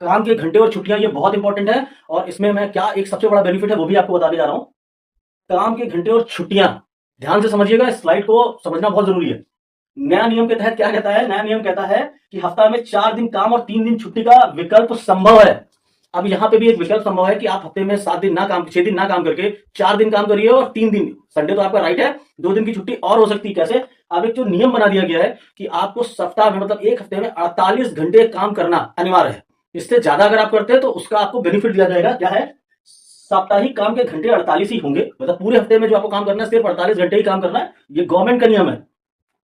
काम के घंटे और छुट्टियां ये बहुत इंपॉर्टेंट है। और इसमें मैं क्या एक सबसे बड़ा बेनिफिट है वो भी आपको बताने जा रहा हूं। काम के घंटे और छुट्टियां ध्यान से समझिएगा, इस स्लाइड को समझना बहुत जरूरी है। नया नियम के तहत क्या कहता है? नया नियम कहता है कि हफ्ता में 4 दिन काम और 3 दिन छुट्टी का विकल्प संभव है। अब यहां पे भी एक विकल्प संभव है कि आप हफ्ते में 7 दिन ना काम, 6 दिन ना काम करके 4 दिन काम करिए और 3 दिन संडे तो आपका राइट है, 2 दिन की छुट्टी और हो सकती है। कैसे? अब एक जो नियम बना दिया गया है कि आपको सप्ताह में मतलब एक हफ्ते में 48 घंटे काम करना अनिवार्य है। इससे ज्यादा अगर आप करते हैं तो उसका आपको बेनिफिट दिया जाएगा। क्या है? साप्ताहिक काम के घंटे 48 ही होंगे, मतलब पूरे हफ्ते में जो आपको काम करना है सिर्फ 48 घंटे ही काम करना है। ये गवर्नमेंट का नियम है।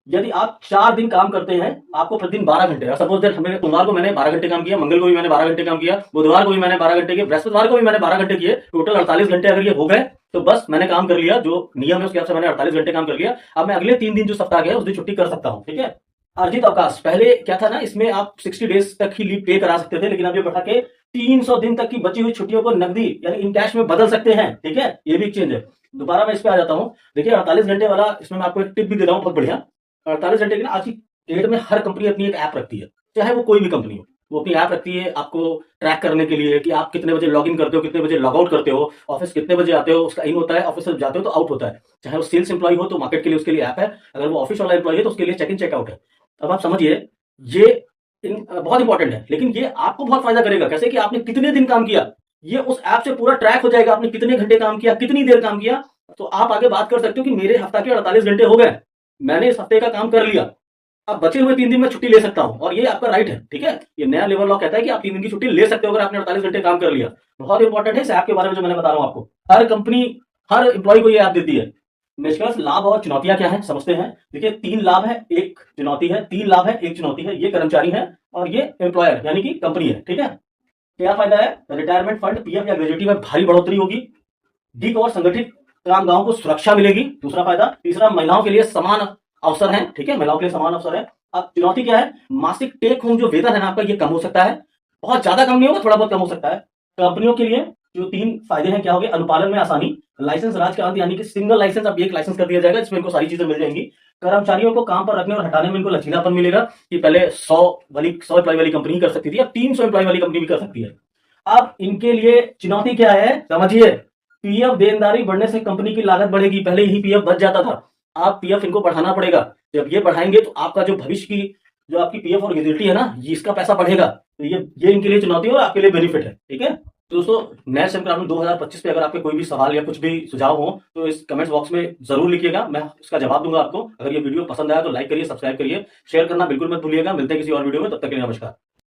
यदि आप 4 दिन काम करते हैं, आपको प्रतिदिन 12 घंटे, सपोज दैट हमें सोमवार को मैंने 12 घंटे काम किया, मंगल को भी मैंने 12 घंटे काम किया, बुधवार को भी मैंने 12 घंटे किए, बृहस्पतिवार को भी मैंने 12 घंटे किए, टोटल 48 घंटे अगर ये हो गए तो बस मैंने काम कर लिया। जो नियम है उसके हिसाब से मैंने 48 घंटे काम कर लिया। अब मैं अगले 3 दिन जो सप्ताह के है उस दिन छुट्टी कर सकता हूं। ठीक है? अर्जित अवकाश पहले क्या था ना, इसमें आप 60 डेज तक ही लीव पे करा सकते थे, लेकिन अब ये बढ़ा के 300 दिन तक की बची हुई छुट्टियों को नकदी यानी इन कैश में बदल सकते हैं। ठीक है? ये भी एक चेंज है। दोबारा मैं इस पे आ जाता हूं। देखिए 48 घंटे वाला, इसमें मैं आपको एक टिप भी दे रहा हूं बहुत बढ़िया। 48 घंटे की ना, आज की डेट में हर कंपनी अपनी एक ऐप रखती है, चाहे वो कोई भी कंपनी हो। वो अपनी ऐप रखती है आपको ट्रैक करने के लिए कि आप कितने बजे लॉग इन करते हो, कितने बजे लॉग आउट करते हो, ऑफिस कितने बजे आते हो, उसका इन होता है, ऑफिस से जाते हो तो आउट होता है। चाहे वो सेल्स एम्प्लॉय हो तो मार्केट के लिए उसके लिए ऐप है, अगर वो ऑफिस वाला एम्प्लॉय है तो उसके लिए चेक इन चेकआउट है। अब आप समझिए, ये बहुत इंपॉर्टेंट है, लेकिन ये आपको बहुत फायदा करेगा। कैसे? कि आपने कितने दिन काम किया, ये उस ऐप से पूरा ट्रैक हो जाएगा। आपने कितने घंटे काम किया, कितनी देर काम किया, तो आप आगे बात कर सकते हो कि मेरे हफ्ता के 48 घंटे हो गए, मैंने इस हफ्ते का काम कर लिया, अब बचे हुए 3 दिन में छुट्टी ले सकता हूं। और ये आपका राइट है। ठीक है? ये नया लेबर लॉ कहता है कि आप 3 दिन की छुट्टी ले सकते हो अगर आपने 48 घंटे काम कर लिया। बहुत इंपॉर्टेंट है इस ऐप के बारे में जो मैंने बता रहा हूं आपको। हर कंपनी, हर एम्प्लॉय को ये ऐप देती है। निष्कर्ष, लाभ और चुनौतियां क्या है समझते हैं। देखिए 3 लाभ है, 1 चुनौती है। 3 लाभ है, 1 चुनौती है। ये कर्मचारी है और ये एम्प्लॉयर यानी कि कंपनी है। ठीक है? क्या फायदा है? रिटायरमेंट फंड, पीएफ या ग्रेजुएटी में भारी बढ़ोतरी होगी। डी और संगठित कामगारों को सुरक्षा मिलेगी, दूसरा फायदा। तीसरा, महिलाओं के लिए समान अवसर है। ठीक है? महिलाओं के लिए समान अवसर है। अब चुनौती क्या है? मासिक टेक होम जो वेतन है ना आपका, ये कम हो सकता है। बहुत ज्यादा कम नहीं होगा, थोड़ा बहुत कम हो सकता है। कंपनियों के लिए जो 3 फायदे हैं क्या हो गए? अनुपालन में आसानी, लाइसेंस राज का अंत यानी कि सिंगल लाइसेंस, अब एक लाइसेंस कर दिया जाएगा जिसमें इनको सारी चीजें मिल जाएंगी। कर्मचारियों को काम पर रखने और हटाने में इनको लचीलापन मिलेगा कि पहले 100 एम्प्लॉय वाली कंपनी कर सकती थी, अब 300 एम्प्लॉय वाली कंपनी भी कर सकती है। अब इनके लिए चुनौती क्या है समझिए। पीएफ देनदारी बढ़ने से कंपनी की लागत बढ़ेगी। पहले ही पीएफ बच जाता था, आप पीएफ इनको बढ़ाना पड़ेगा। जब ये बढ़ाएंगे तो आपका जो भविष्य की जो आपकी पीएफ और ग्रेजुइटी है ना, ये इसका पैसा बढ़ेगा। तो ये इनके लिए चुनौती है और आपके लिए बेनिफिट है। ठीक है? तो दोस्तों, नए श्रम कानून 2025 पे अगर आपके कोई भी सवाल या कुछ भी सुझाव हो तो इस कमेंट्स बॉक्स में जरूर लिखिएगा, मैं उसका जवाब दूंगा आपको। अगर ये वीडियो पसंद आया तो लाइक करिए, सब्सक्राइब करिए, शेयर करना बिल्कुल मत भूलिएगा। मिलते हैं किसी और वीडियो में, तब तक के लिए नमस्कार।